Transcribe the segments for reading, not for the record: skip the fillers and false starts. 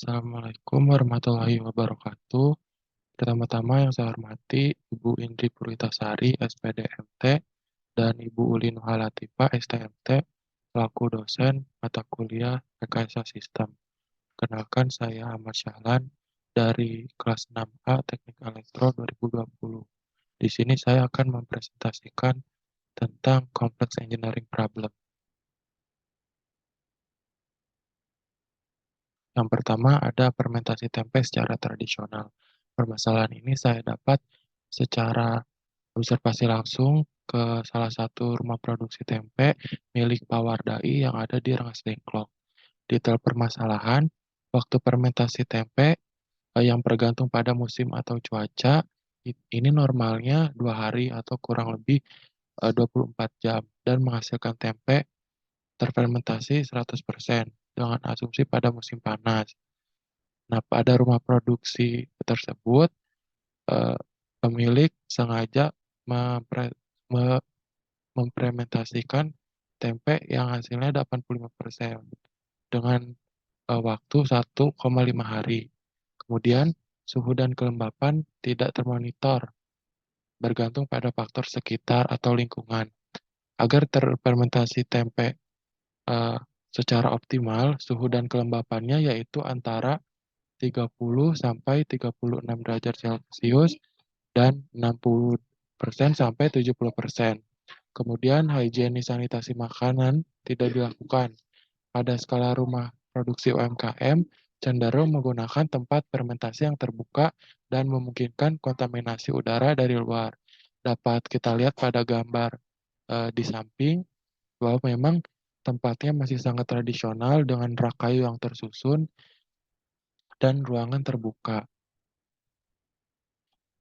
Assalamualaikum warahmatullahi wabarakatuh. Pertama-tama yang saya hormati Ibu Indri Purwitasari, SPD MT, dan Ibu Uli Nuhalatifah, STMT, selaku dosen mata kuliah Rekayasa Sistem. Kenalkan saya Ahmad Syahlan dari kelas 6A Teknik Elektro 2020. Di sini saya akan mempresentasikan tentang Complex Engineering Problem. Yang pertama ada fermentasi tempe secara tradisional. Permasalahan ini saya dapat secara observasi langsung ke salah satu rumah produksi tempe milik Pak Wardai yang ada di Rengas Dengklok. Detail permasalahan, waktu fermentasi tempe yang bergantung pada musim atau cuaca, ini normalnya 2 hari atau kurang lebih 24 jam dan menghasilkan tempe terfermentasi 100% dengan asumsi pada musim panas. Nah, pada rumah produksi tersebut, eee, pemilik sengaja mempre me memfermentasikan tempe yang hasilnya 85% dengan, waktu 1,5 hari. Kemudian suhu dan kelembapan tidak termonitor, bergantung pada faktor sekitar atau lingkungan. Agar terfermentasi tempe, eee, secara optimal, suhu dan kelembapannya yaitu antara 30 sampai 36 derajat Celcius dan 60% sampai 70%. Kemudian higienis sanitasi makanan tidak dilakukan. Pada skala rumah produksi UMKM, cenderung menggunakan tempat fermentasi yang terbuka dan memungkinkan kontaminasi udara dari luar. Dapat kita lihat pada gambar di samping bahwa memang tempatnya masih sangat tradisional dengan rak kayu yang tersusun dan ruangan terbuka.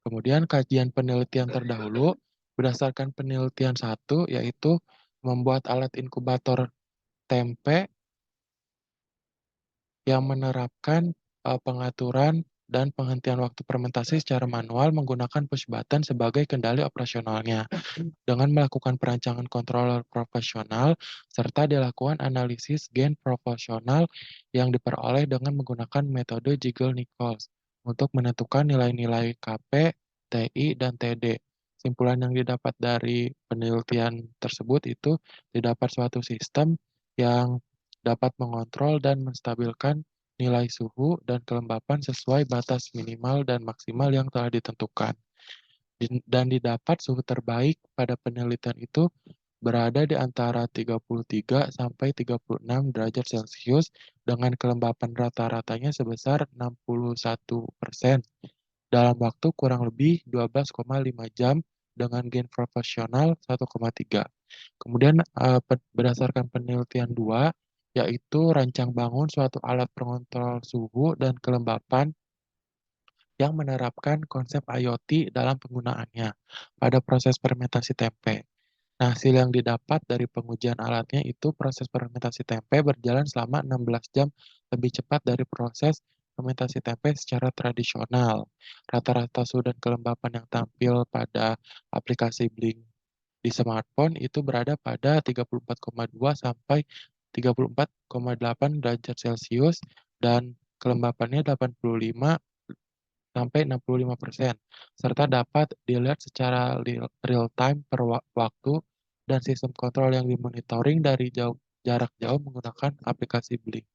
Kemudian kajian penelitian terdahulu, berdasarkan penelitian satu, yaitu membuat alat inkubator tempe yang menerapkan pengaturan dan penghentian waktu fermentasi secara manual menggunakan push button sebagai kendali operasionalnya. Dengan melakukan perancangan controller profesional, serta dilakukan analisis gain proporsional yang diperoleh dengan menggunakan metode Jiggle-Nichols untuk menentukan nilai-nilai Kp, Ti, dan Td. Simpulan yang didapat dari penelitian tersebut itu didapat suatu sistem yang dapat mengontrol dan menstabilkan nilai suhu dan kelembapan sesuai batas minimal dan maksimal yang telah ditentukan. Dan didapat suhu terbaik pada penelitian itu berada di antara 33 sampai 36 derajat Celcius dengan kelembapan rata-ratanya sebesar 61% dalam waktu kurang lebih 12,5 jam dengan gain proporsional 1,3. Kemudian berdasarkan penelitian 2, yaitu rancang bangun suatu alat pengontrol suhu dan kelembapan yang menerapkan konsep IoT dalam penggunaannya pada proses fermentasi tempe. Nah, hasil yang didapat dari pengujian alatnya itu proses fermentasi tempe berjalan selama 16 jam lebih cepat dari proses fermentasi tempe secara tradisional. Rata-rata suhu dan kelembapan yang tampil pada aplikasi Blink di smartphone itu berada pada 34,2 sampai 34,8 derajat Celcius dan kelembapannya 85 sampai 65%, serta dapat dilihat secara real time per waktu dan sistem kontrol yang dimonitoring dari jarak jauh menggunakan aplikasi Blink.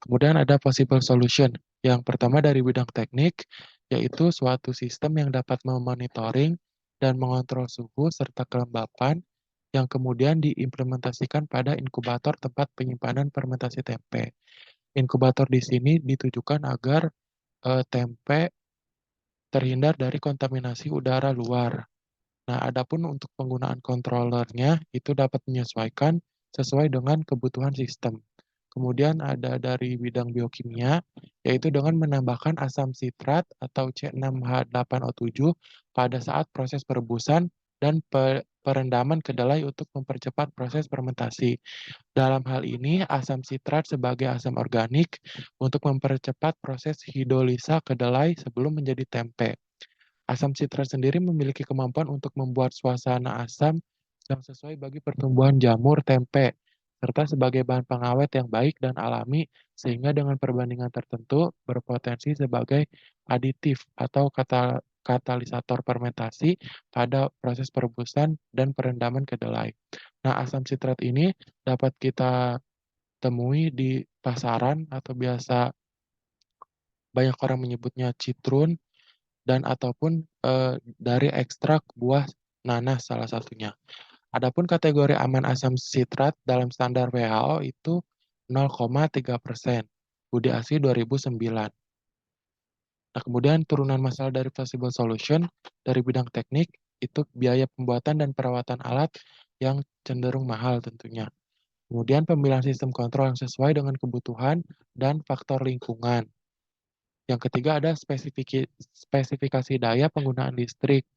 Kemudian ada possible solution. Yang pertama dari bidang teknik, yaitu suatu sistem yang dapat memonitoring dan mengontrol suhu serta kelembapan yang kemudian diimplementasikan pada inkubator tempat penyimpanan fermentasi tempe. Inkubator di sini ditujukan agar tempe terhindar dari kontaminasi udara luar. Nah, adapun untuk penggunaan controllernya itu dapat menyesuaikan sesuai dengan kebutuhan sistem. Kemudian ada dari bidang biokimia, yaitu dengan menambahkan asam sitrat atau C6H8O7 pada saat proses perebusan dan perendaman kedelai untuk mempercepat proses fermentasi. Dalam hal ini, asam sitrat sebagai asam organik untuk mempercepat proses hidrolisa kedelai sebelum menjadi tempe. Asam sitrat sendiri memiliki kemampuan untuk membuat suasana asam yang sesuai bagi pertumbuhan jamur tempe serta sebagai bahan pengawet yang baik dan alami, sehingga dengan perbandingan tertentu berpotensi sebagai aditif atau katalisator fermentasi pada proses perebusan dan perendaman kedelai. Nah, asam sitrat ini dapat kita temui di pasaran atau biasa banyak orang menyebutnya citrun dan ataupun dari ekstrak buah nanas salah satunya. Adapun kategori aman asam sitrat dalam standar WHO itu 0,3%. Budi Asih 2009. Nah, kemudian turunan masalah dari Flexible Solution dari bidang teknik itu biaya pembuatan dan perawatan alat yang cenderung mahal tentunya. Kemudian pemilihan sistem kontrol yang sesuai dengan kebutuhan dan faktor lingkungan. Yang ketiga ada spesifikasi daya penggunaan listrik.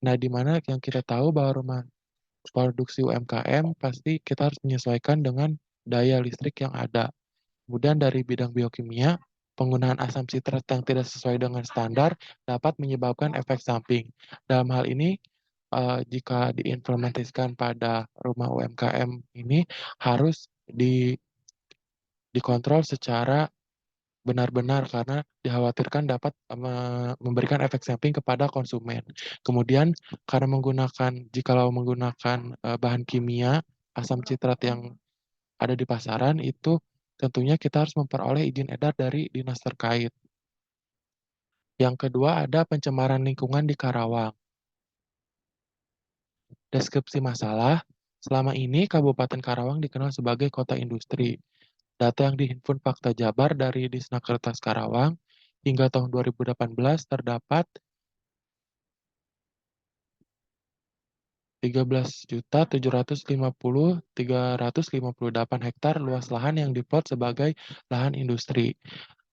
Nah, di mana yang kita tahu bahwa rumah produksi UMKM pasti kita harus menyesuaikan dengan daya listrik yang ada. Kemudian dari bidang biokimia, penggunaan asam sitrat yang tidak sesuai dengan standar dapat menyebabkan efek samping. Dalam hal ini, jika diimplementasikan pada rumah UMKM ini harus dikontrol secara benar-benar karena dikhawatirkan dapat memberikan efek samping kepada konsumen. Kemudian karena jikalau menggunakan bahan kimia, asam citrat yang ada di pasaran itu tentunya kita harus memperoleh izin edar dari dinas terkait. Yang kedua ada pencemaran lingkungan di Karawang. Deskripsi masalah, selama ini Kabupaten Karawang dikenal sebagai kota industri. Data yang dihimpun Fakta Jabar dari Disnakertas Karawang hingga tahun 2018 terdapat 13.750.358 hektar luas lahan yang diplot sebagai lahan industri.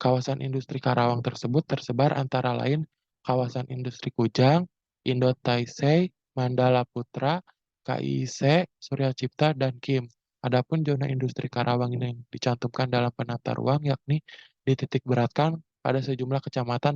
Kawasan industri Karawang tersebut tersebar antara lain kawasan industri Kujang, Indo Taisei, Mandala Putra, KIIC, Surya Cipta, dan Kim. Adapun zona industri Karawang ini yang dicantumkan dalam penata ruang yakni dititik beratkan pada sejumlah kecamatan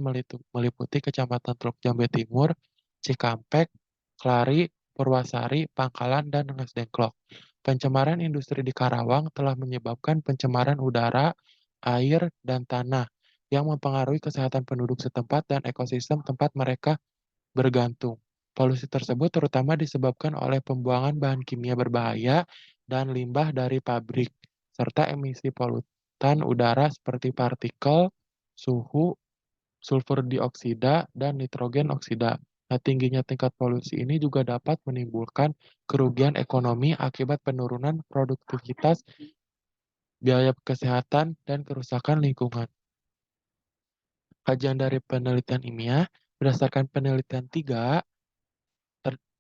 meliputi Kecamatan Teluk Jambe Timur, Cikampek, Klari, Purwasari, Pangkalan, dan Rengas Dengklok. Pencemaran industri di Karawang telah menyebabkan pencemaran udara, air, dan tanah yang mempengaruhi kesehatan penduduk setempat dan ekosistem tempat mereka bergantung. Polusi tersebut terutama disebabkan oleh pembuangan bahan kimia berbahaya dan limbah dari pabrik, serta emisi polutan udara seperti partikel, suhu, sulfur dioksida, dan nitrogen oksida. Nah, tingginya tingkat polusi ini juga dapat menimbulkan kerugian ekonomi akibat penurunan produktivitas, biaya kesehatan, dan kerusakan lingkungan. Kajian dari penelitian ilmiah, berdasarkan penelitian 3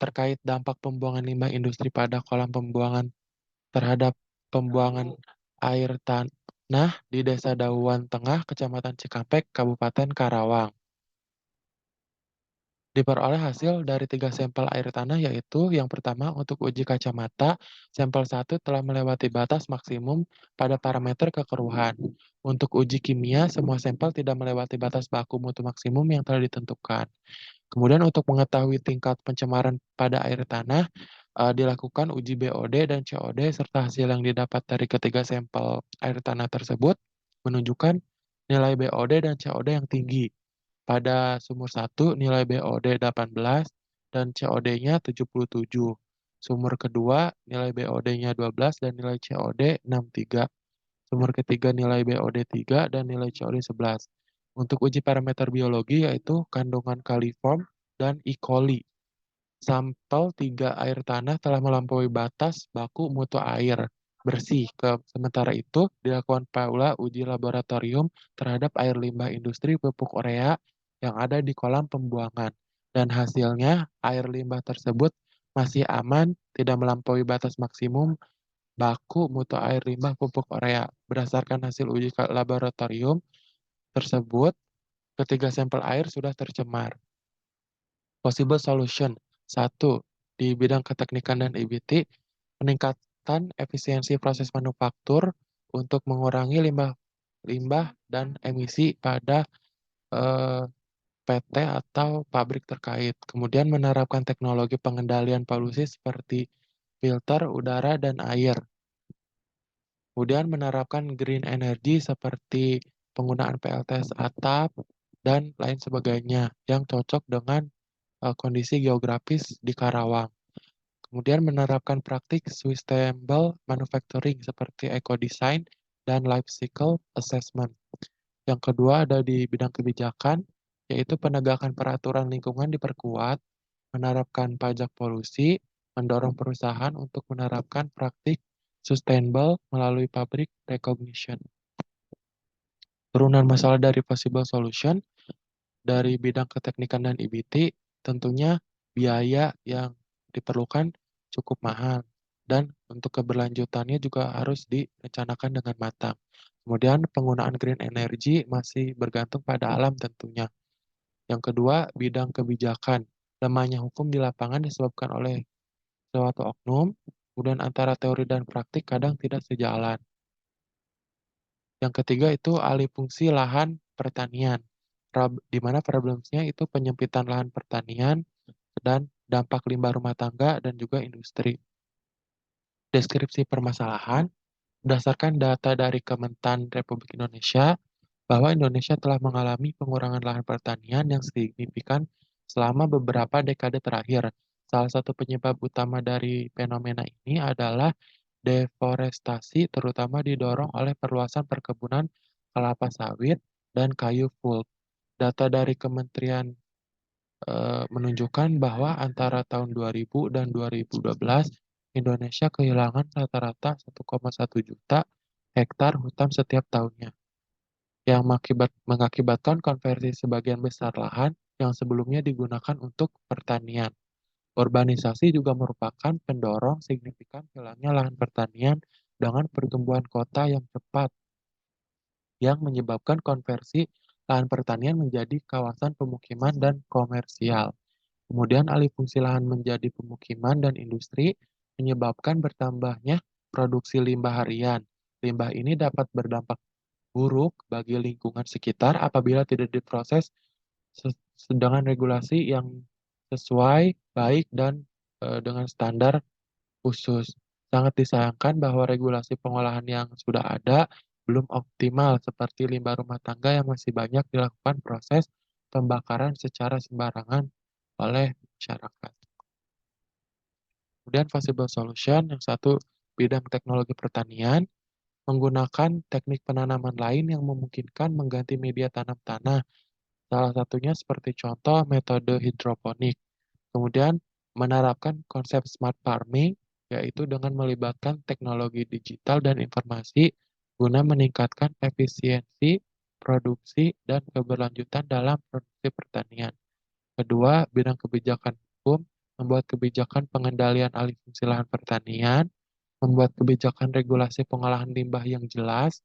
terkait dampak pembuangan limbah industri pada kolam pembuangan terhadap pembuangan air tanah di Desa Dauan Tengah, Kecamatan Cikampek, Kabupaten Karawang. Diperoleh hasil dari 3 sampel air tanah yaitu yang pertama untuk uji kacamata, sampel 1 telah melewati batas maksimum pada parameter kekeruhan. Untuk uji kimia, semua sampel tidak melewati batas baku mutu maksimum yang telah ditentukan. Kemudian untuk mengetahui tingkat pencemaran pada air tanah, dilakukan uji BOD dan COD serta hasil yang didapat dari ketiga sampel air tanah tersebut menunjukkan nilai BOD dan COD yang tinggi. Pada sumur 1 nilai BOD 18 dan COD-nya 77. Sumur kedua nilai BOD-nya 12 dan nilai COD 63. Sumur ketiga nilai BOD 3 dan nilai COD 11. Untuk uji parameter biologi yaitu kandungan kaliform dan E. coli. Sampel 3 air tanah telah melampaui batas baku mutu air bersih. Sementara itu, dilakukan pula uji laboratorium terhadap air limbah industri pupuk urea yang ada di kolam pembuangan. Dan hasilnya, air limbah tersebut masih aman, tidak melampaui batas maksimum baku mutu air limbah pupuk urea. Berdasarkan hasil uji laboratorium tersebut, ketiga sampel air sudah tercemar. Possible solution. Satu, di bidang keteknikan dan IBT, peningkatan efisiensi proses manufaktur untuk mengurangi limbah dan emisi pada eh, PT atau pabrik terkait. Kemudian menerapkan teknologi pengendalian polusi seperti filter udara dan air. Kemudian menerapkan green energy seperti penggunaan PLTS atap dan lain sebagainya yang cocok dengan kondisi geografis di Karawang. Kemudian menerapkan praktik sustainable manufacturing seperti eco-design dan life cycle assessment. Yang kedua ada di bidang kebijakan, yaitu penegakan peraturan lingkungan diperkuat, menerapkan pajak polusi, mendorong perusahaan untuk menerapkan praktik sustainable melalui public recognition. Turunan masalah dari possible solution, dari bidang keteknikan dan IBT, tentunya biaya yang diperlukan cukup mahal dan untuk keberlanjutannya juga harus direncanakan dengan matang. Kemudian penggunaan green energy masih bergantung pada alam tentunya. Yang kedua, bidang kebijakan. Lemahnya hukum di lapangan disebabkan oleh suatu oknum, kemudian antara teori dan praktik kadang tidak sejalan. Yang ketiga itu alih fungsi lahan pertanian, di mana problemnya itu penyempitan lahan pertanian dan dampak limbah rumah tangga dan juga industri. Deskripsi permasalahan, berdasarkan data dari Kementan Republik Indonesia, bahwa Indonesia telah mengalami pengurangan lahan pertanian yang signifikan selama beberapa dekade terakhir. Salah satu penyebab utama dari fenomena ini adalah deforestasi, terutama didorong oleh perluasan perkebunan kelapa sawit dan kayu pulp. Data dari Kementerian menunjukkan bahwa antara tahun 2000 dan 2012, Indonesia kehilangan rata-rata 1,1 juta hektar hutan setiap tahunnya, yang mengakibatkan konversi sebagian besar lahan yang sebelumnya digunakan untuk pertanian. Urbanisasi juga merupakan pendorong signifikan hilangnya lahan pertanian dengan pertumbuhan kota yang cepat, yang menyebabkan konversi lahan pertanian menjadi kawasan pemukiman dan komersial. Kemudian alih fungsi lahan menjadi pemukiman dan industri menyebabkan bertambahnya produksi limbah harian. Limbah ini dapat berdampak buruk bagi lingkungan sekitar apabila tidak diproses dengan regulasi yang sesuai, baik, dan dengan standar khusus. Sangat disayangkan bahwa regulasi pengolahan yang sudah ada belum optimal, seperti limbah rumah tangga yang masih banyak dilakukan proses pembakaran secara sembarangan oleh masyarakat. Kemudian possible solution, yang satu bidang teknologi pertanian, menggunakan teknik penanaman lain yang memungkinkan mengganti media tanam tanah. Salah satunya seperti contoh metode hidroponik. Kemudian menerapkan konsep smart farming, yaitu dengan melibatkan teknologi digital dan informasi guna meningkatkan efisiensi, produksi, dan keberlanjutan dalam produksi pertanian. Kedua, bidang kebijakan hukum, membuat kebijakan pengendalian alih fungsi lahan pertanian, membuat kebijakan regulasi pengolahan limbah yang jelas,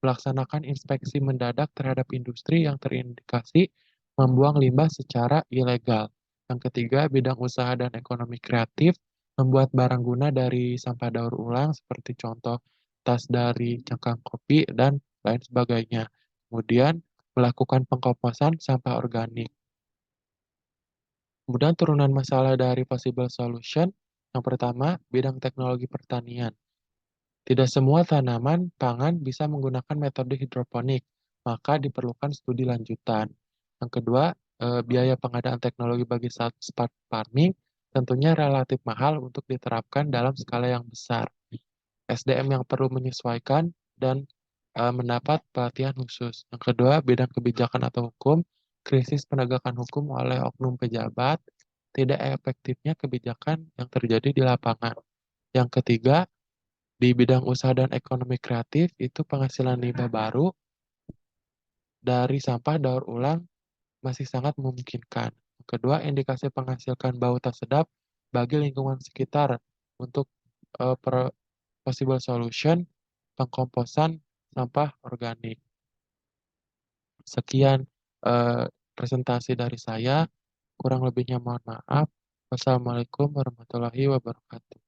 melaksanakan inspeksi mendadak terhadap industri yang terindikasi membuang limbah secara ilegal. Yang ketiga, bidang usaha dan ekonomi kreatif, membuat barang guna dari sampah daur ulang seperti contoh tas dari cangkang kopi dan lain sebagainya. Kemudian, melakukan pengkomposan sampah organik. Kemudian turunan masalah dari possible solution, yang pertama, bidang teknologi pertanian. Tidak semua tanaman pangan bisa menggunakan metode hidroponik, maka diperlukan studi lanjutan. Yang kedua, biaya pengadaan teknologi bagi smart farming tentunya relatif mahal untuk diterapkan dalam skala yang besar. SDM yang perlu menyesuaikan dan mendapat pelatihan khusus. Yang kedua, bidang kebijakan atau hukum, krisis penegakan hukum oleh oknum pejabat, tidak efektifnya kebijakan yang terjadi di lapangan. Yang ketiga, di bidang usaha dan ekonomi kreatif, itu penghasilan limbah baru dari sampah daur ulang masih sangat memungkinkan. Kedua, indikasi menghasilkan bau tak sedap bagi lingkungan sekitar untuk possible solution pengkomposan sampah organik. Sekian presentasi dari saya, kurang lebihnya mohon maaf. Wassalamualaikum warahmatullahi wabarakatuh.